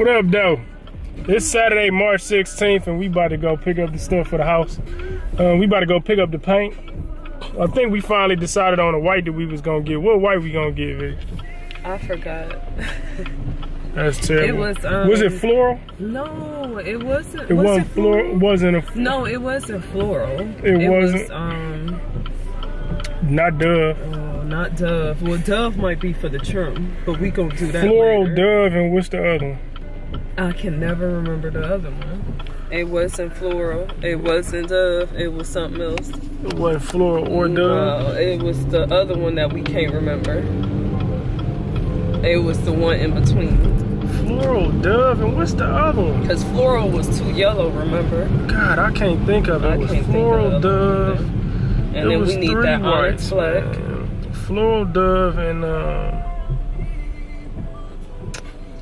What up, though? It's Saturday, March 16th, and we about to go pick up the stuff for the house. We about to go pick up the paint. I think we finally decided on a white that we was gonna get. What white we gonna get, Vic? I forgot. That's terrible. It was. Was it floral? No, it wasn't. It wasn't floral. It wasn't a. No, it wasn't floral. It wasn't. Was, not Dove. Oh, not Dove. Well, Dove might be for the trim, but we gonna do that. Floral, later. Dove, and what's the other one? I can never remember the other one. It wasn't floral. It wasn't Dove. It was something else. It wasn't floral or Dove. No, it was the other one that we can't remember. It was the one in between. Floral, Dove, and what's the other one? Because floral was too yellow, remember? God, I can't think of it. It was floral, Dove. And then we need that onyx black. Floral, Dove, and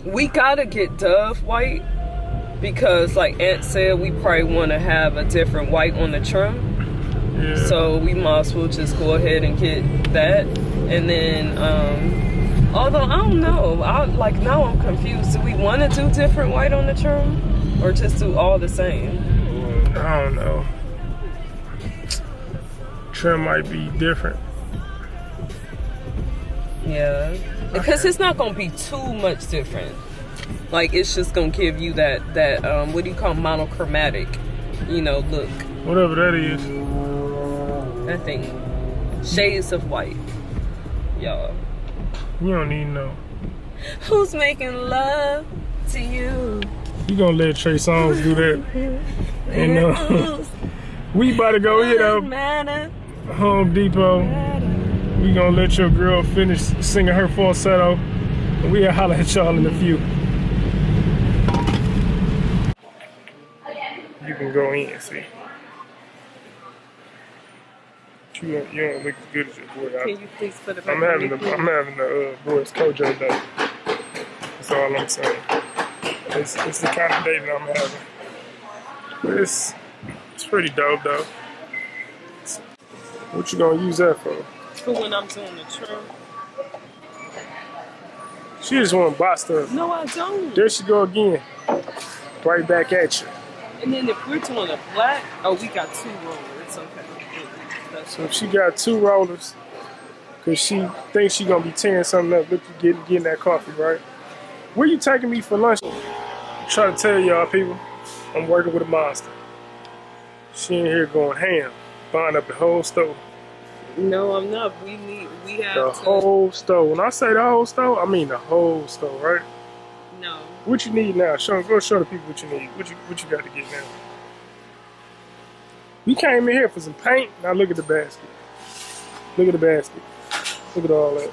we gotta get Dove white because, like Aunt said, we probably want to have a different white on the trim. Yeah. So we might as well just go ahead and get that. And then, although I don't know, now I'm confused. Do we want to do different white on the trim, or just do all the same? I don't know. Trim might be different. Yeah, because it's not gonna be too much different. Like, it's just gonna give you that what do you call monochromatic, look. Whatever that is. That thing, shades of white, y'all. You don't need to know. Who's making love to you? You gonna let Trey Songz do that? And we about to go hit up Home Depot. We gonna let your girl finish singing her falsetto, and we'll holler at y'all in a few. You can go in, see. You don't look as good as your boy. Can you please put it back? I'm having the boys Kojo day. That's all I'm saying. It's the kind of day that I'm having. But it's pretty dope though. What you gonna use that for? For when I'm doing the trim. She just wanna buy stuff. No, I don't. There she go again. Right back at you. And then if we're doing a black, we got 2 rollers. Okay. So she got 2 rollers, cause she thinks she gonna be tearing something up. Look, you getting that coffee, right? Where you taking me for lunch? I'm trying to tell y'all people, I'm working with a monster. She in here going ham, buying up the whole stove. No, I'm not. We have the whole stove. When I say the whole stove, I mean the whole stove, right? No. What you need now? Go show the people what you need. What you got to get now? We came in here for some paint. Now look at the basket. Look at the basket. Look at all that.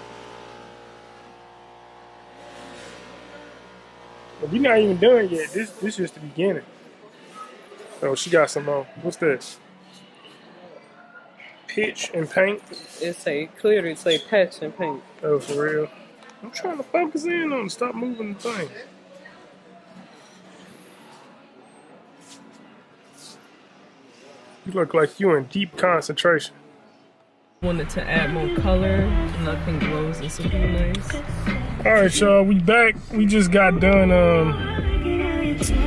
But we not even done yet. This is just the beginning. Oh, she got some more. What's that? Pitch and paint. Clearly say patch and paint. Oh, for real? I'm trying to focus in on it. Stop moving the thing. You look like you in deep concentration. Wanted to add more color, and I think rose is super nice. Alright, y'all, we back. We just got done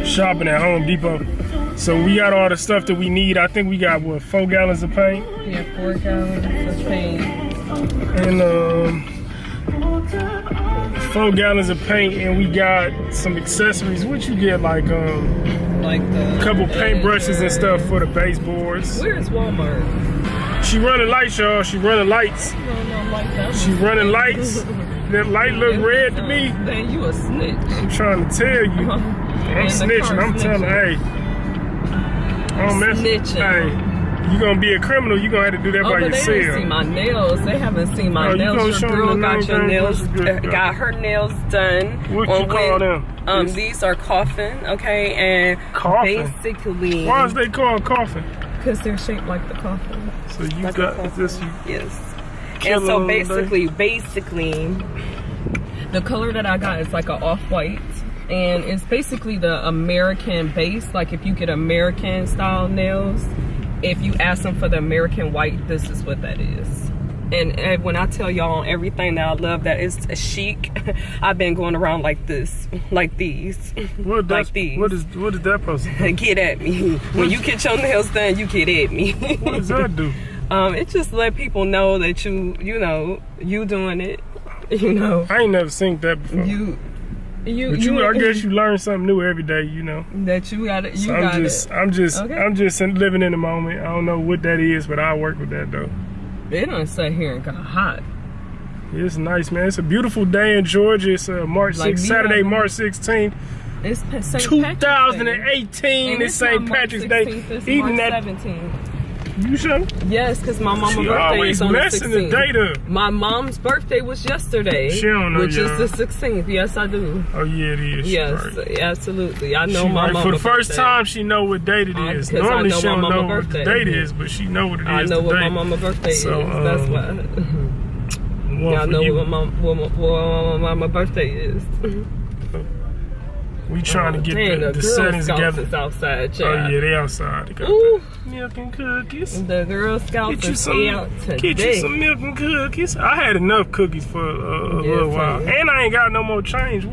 shopping at Home Depot. So we got all the stuff that we need. I think we got, 4 gallons of paint? Yeah, 4 gallons of paint. And 4 gallons of paint, and we got some accessories. What you get, like the couple paint brushes and stuff for the baseboards. Where's Walmart? She running lights, y'all. She running lights. She running lights. That light look red to me. Then you a snitch. I'm trying to tell you. I'm snitching. I'm telling her, hey. I don't mess with Hey, you gonna be a criminal, you gonna have to do that by yourself. They didn't see my nails. They haven't seen my nails. Your girl got her nails done. What you call them? These are coffin, okay? And coffin? basically... Why is they called coffin? Because they're shaped like the coffin. So you like got this? Yes. And so basically, the color that I got is like an off-white. And it's basically the American base. Like if you get American style nails, if you ask them for the American white, this is what that is. And when I tell y'all on everything that I love that is chic, I've been going around like this, like these, like these. What is that supposed to do? Get at me. When you get your nails done, you get at me. What does that do? It just let people know that you doing it. You know. I ain't never seen that before. I guess you learn something new every day. You know. That you got it. I'm just living in the moment. I don't know what that is, but I'll work with that though. It done sat here and got hot. It's nice, man. It's a beautiful day in Georgia. It's Saturday, March 16th. It's St. 2018. It's St. Patrick's Day. Eating that. 17th. You sure? Yes, because my mama's birthday always is on the 16th. messing the date up. My mom's birthday was yesterday. She don't know, which is the 16th. Yes, I do. Oh yeah, it is. Yes, right. Absolutely. I know my mama's for the first birthday. time, she know what date it is. Normally she don't know what the date is, but she know what it is. I know what my mama's birthday is. That's why. I know what my mama's birthday is. We trying to get the settings together. Outside, child. Oh yeah, they outside. They got milk and cookies. The Girl Scouts is out today. Get you some milk and cookies. I had enough cookies for a little while, and I ain't got no more change.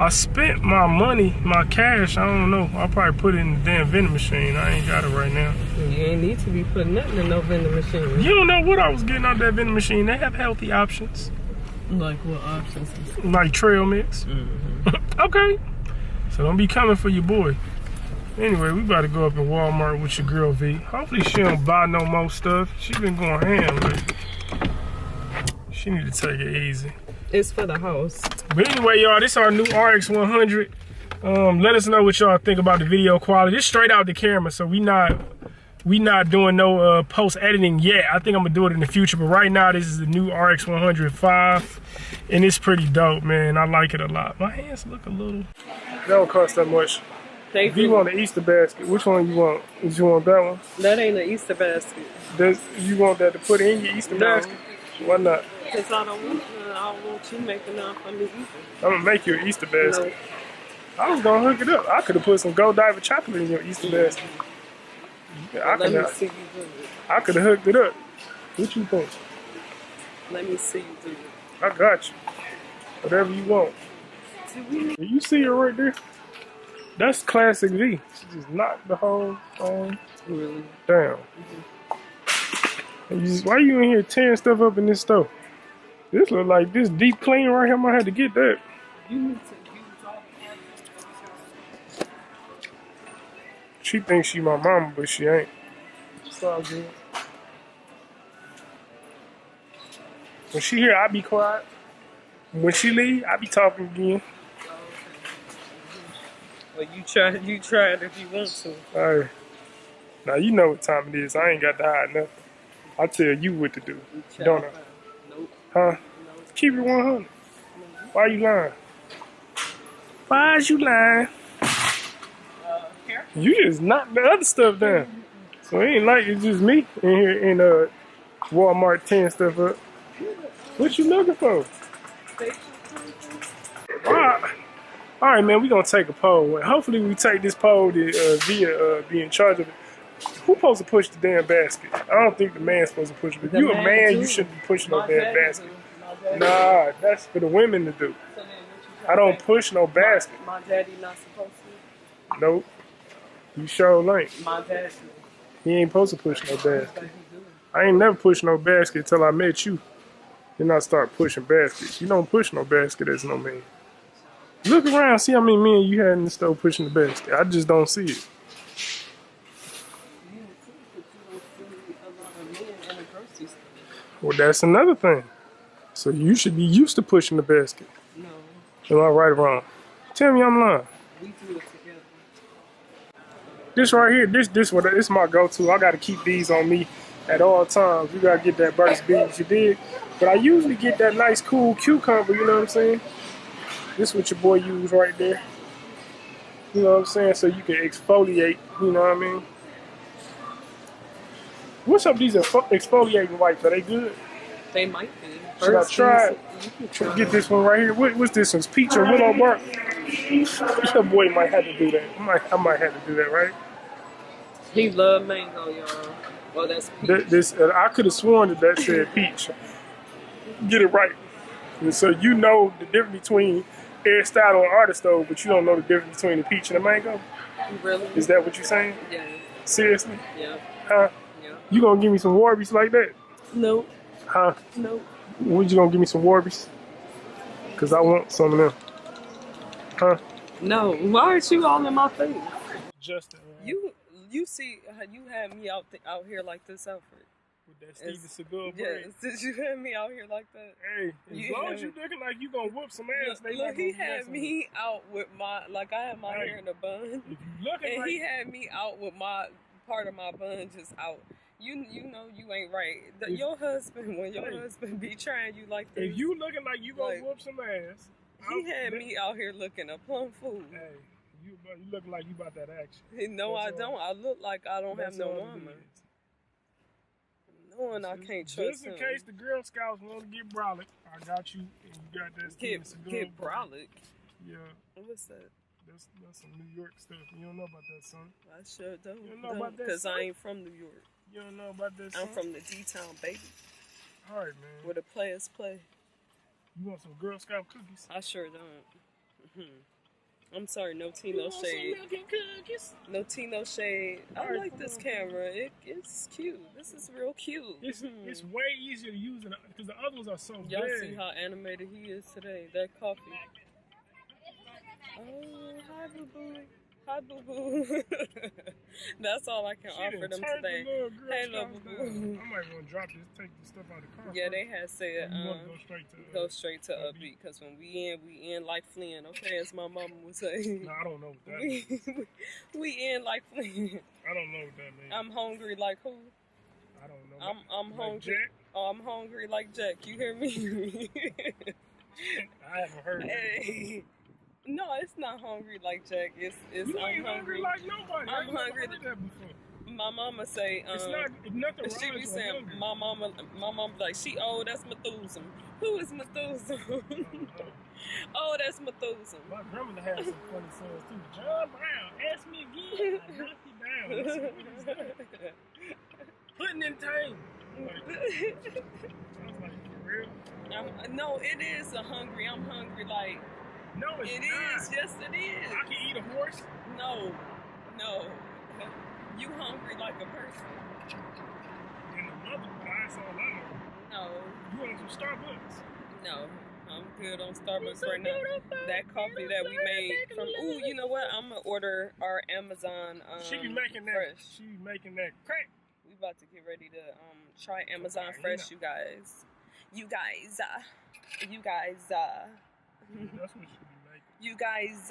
I spent my money, my cash. I don't know. I'll probably put it in the damn vending machine. I ain't got it right now. You ain't need to be putting nothing in no vending machine. You don't know what I was getting out that vending machine. They have healthy options. Like what options? Like trail mix. Mm-hmm. Okay. So don't be coming for your boy. Anyway, we about to go up in Walmart with your girl V. Hopefully she don't buy no more stuff. She been going ham lately. She need to take it easy. It's for the house. But anyway, y'all, this is our new RX 100. Let us know what y'all think about the video quality. It's straight out the camera, so we not doing no post editing yet. I think I'm gonna do it in the future, but right now this is the new RX 100 5, and it's pretty dope, man. I like it a lot. My hands look a little. That don't cost that much. If you want the Easter basket, which one you want? You want that one? That ain't an Easter basket. You want that to put in your Easter basket? Why not? Because I don't want you making none for me either. I'm gonna make you an Easter basket. No. I was gonna hook it up. I could have put some Gold Diver chocolate in your Easter basket. Let me see you do it. I could have hooked it up. What you think? Let me see you do it. I got you. Whatever you want. You see her right there? That's classic V. She just knocked the whole thing down. Why you in here tearing stuff up in this stove? This look like this deep clean right here. I might have to get that. You need to use all the. She thinks she my mama, but she ain't. It's all good. When she here, I be quiet. When she leave, I be talking again. Well, you try it if you want to. Alright. Now you know what time it is. I ain't got to hide nothing. I tell you what to do. Don't I? Nope. Huh? Nope. Keep it 100. Why you lying? Why is you lying? Here? You just knocked the other stuff down. So it ain't like it's just me in here in Walmart tearing stuff up. What you looking for? All right, man, we gonna take a poll. Hopefully we take this poll to be in charge of it. Who supposed to push the damn basket? I don't think the man's supposed to push it. If you a man, you shouldn't be pushing no damn basket. Nah, that's for the women to do. I don't push no basket. My daddy not supposed to. Nope. You sure ain't. My daddy. He ain't supposed to push no basket. I ain't never pushed no basket till I met you. Then I start pushing baskets. You don't push no basket as no man. Look around, see how many men you had in the store pushing the basket. I just don't see it. Well, that's another thing. So you should be used to pushing the basket. No. Am I right or wrong? Tell me I'm lying. We do it together. This right here, this is my go-to. I gotta keep these on me at all times. You gotta get that burst beans, you dig? But I usually get that nice cool cucumber, you know what I'm saying? This is what your boy use right there. You know what I'm saying? So you can exfoliate, you know what I mean? What's up with these exfoliating wipes? Are they good? They might be. Should I try it? Get this one right here. What's this one? Peach or willow bark? Your boy might have to do that. I might have to do that, right? He love mango, y'all. Oh, that's peach. This I could have sworn that said peach. Get it right. And so you know the difference between Aristotle and Artisto, but you don't know the difference between the peach and the mango. Really? Is that what you're saying? Yeah. Seriously? Yeah. Huh? Yeah. You gonna give me some Warbies like that? Nope. Huh? Nope. When you gonna give me some Warbies? Cause I want some of them. Huh? No. Why aren't you all in my face? Justin. You see how you had me out here like this, Alfred? With that Steven Seagal braid. Yes, did you have me out here like that? Hey, as long as you looking like you gonna whoop some ass, Look, he had me out with my, like I had my hair in a bun. If you looking And like he had me out with my part of my bun just out. You know you ain't right. Your husband, when your husband be trying you like this. if you looking like you gonna like, whoop some ass, he had me out here looking a plumb fool. Hey, you looking like you about that action. No, That's I don't. I look like I don't have no woman. Knowing I can't trust Just in him. case the Girl Scouts want to get brolic, I got you, and you got that Steven Seagal. Get brolic. Yeah. What's that? That's some New York stuff. You don't know about that, son. I sure don't. You don't know about that, Because son? I ain't from New York. You don't know about that, son? I'm from the D-Town, baby. All right, man. Where the players play. You want some Girl Scout cookies? I sure don't. I'm sorry, no tea, no shade. No tea, no shade. I like this camera. It's cute. This is real cute. It's way easier to use because the other ones are so Y'all big. see how animated he is today. That coffee. Oh, hi, boo-boo. Hi, boo-boo. That's all I can offer them today. Hey, little boo-boo. I might want to drop this, take the stuff out of the car. Yeah, they had said go straight to upbeat, because when we in like Flynn, okay, as my mama would say. No, I don't know what that means. We in like Flynn. I don't know what that means. I'm hungry like who? I don't know. I'm like hungry. Jack? Oh, I'm hungry like Jack. You hear me? I haven't heard Hey. No, it's not hungry like Jack. It's you ain't hungry like nobody. I'm hungry. Heard that before. My mama say, it's nothing she be rhymes saying, with hungry. my mama like, she, oh, that's Methuselah. Who is Methuselah? Oh, that's Methuselah. My grandmother had some funny songs too. John Brown, ask me again. I knocked you down. What is that? Putting in time. Like, I was like, for real? No, it is a hungry. I'm hungry like. No, it's it not. is. Yes, it is. I can eat a horse. No. You hungry like a person. And the mother that's all I know. No. You want some Starbucks? No. I'm good on Starbucks right now. That coffee that we made from, ooh, you know what? I'm going to order our Amazon she be making that Fresh. She be making that crack. We about to get ready to try Amazon Fresh, you guys. You guys. That's what she be making. You guys.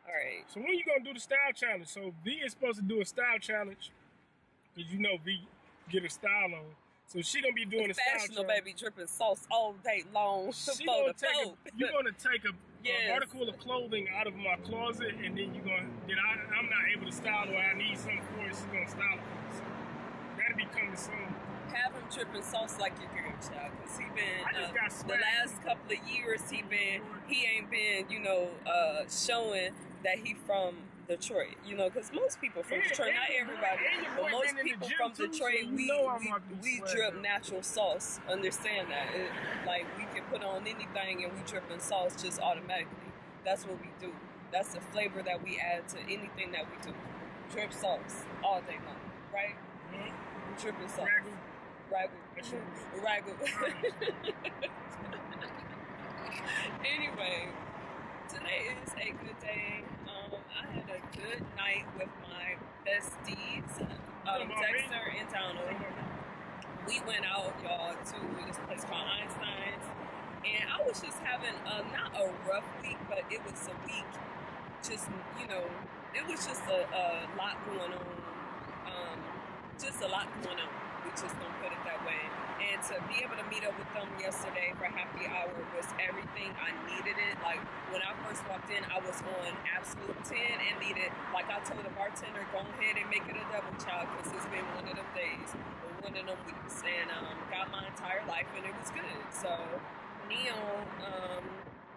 All right. So when you gonna do the style challenge? So V is supposed to do a style challenge, because you know V get her style on. So she gonna be doing a style challenge. Professional, baby, dripping sauce all day long. She gonna you're gonna take an article of clothing out of my closet, and then you gonna I'm not able to style it, or I need something for it. She's gonna style it for me. So that'll be coming soon. Have him dripping sauce like your girl child, because he been the last couple of years he ain't been showing that he from Detroit, because most people from Detroit, not everybody, but most people from Detroit, we drip natural sauce. Understand that? Like we can put on anything and we dripping sauce just automatically. That's what we do. That's the flavor that we add to anything that we do. Drip sauce all day long, right? Mm-hmm. Dripping sauce. Ragu. Anyway, today is a good day. I had a good night with my besties, Dexter and Donald. We went out, y'all, to this place called Einstein's, and I was just having not a rough week, but it was a week. Just it was just a lot going on. Just a lot going on. We just gonna put it that way. And to be able to meet up with them yesterday for happy hour was everything. I needed it. Like when I first walked in, I was on absolute 10 and needed, like I told the bartender, go ahead and make it a double, child, because it's been one of them days or one of them weeks. And got my entire life and it was good. So Neon,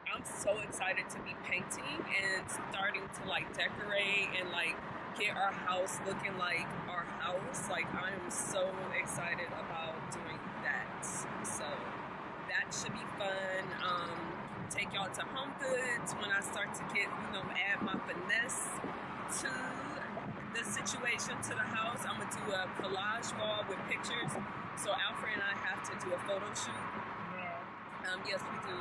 I'm so excited to be painting and starting to like decorate and like get our house looking like our house, like like, I am so excited about doing that. So that should be fun. Take y'all to Home Goods when I start to get, add my finesse to the situation, to the house. I'm gonna do a collage wall with pictures. So Alfred and I have to do a photo shoot. Yes, we do.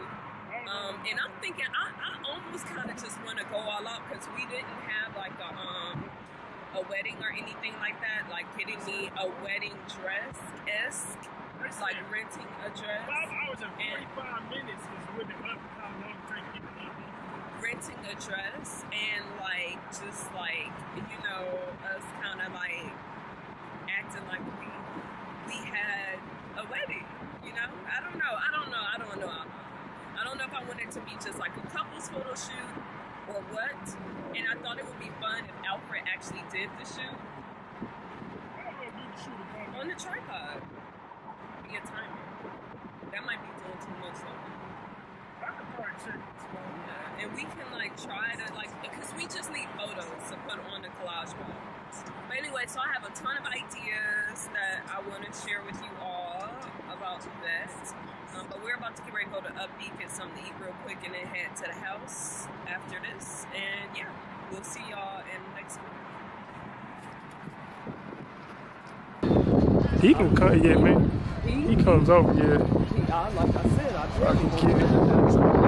And I'm thinking, I almost kind of just want to go all out because we didn't have like a wedding or anything like that. Like getting me a wedding dress-esque, like renting a dress. 5 hours and 45 minutes is with the up. How long it take you to get it? Renting a dress and like just like us kind of like acting like we had a wedding. I don't know. I don't know if I want it to be just like a couple's photo shoot or what. And I thought it would be fun if Alfred actually did the shoot on the tripod. Be a timer. That might be doing too much though. Yeah, and we can like try to because we just need photos to put on the collage wall. But anyway, so I have a ton of ideas that I want to share with you all about that. But we're about to get ready to go to Upbeat, get something to eat real quick, and then head to the house after this. And yeah, we'll see y'all in the next one. He can come, yeah, man. He comes over, yeah. Like I said, I I can get it.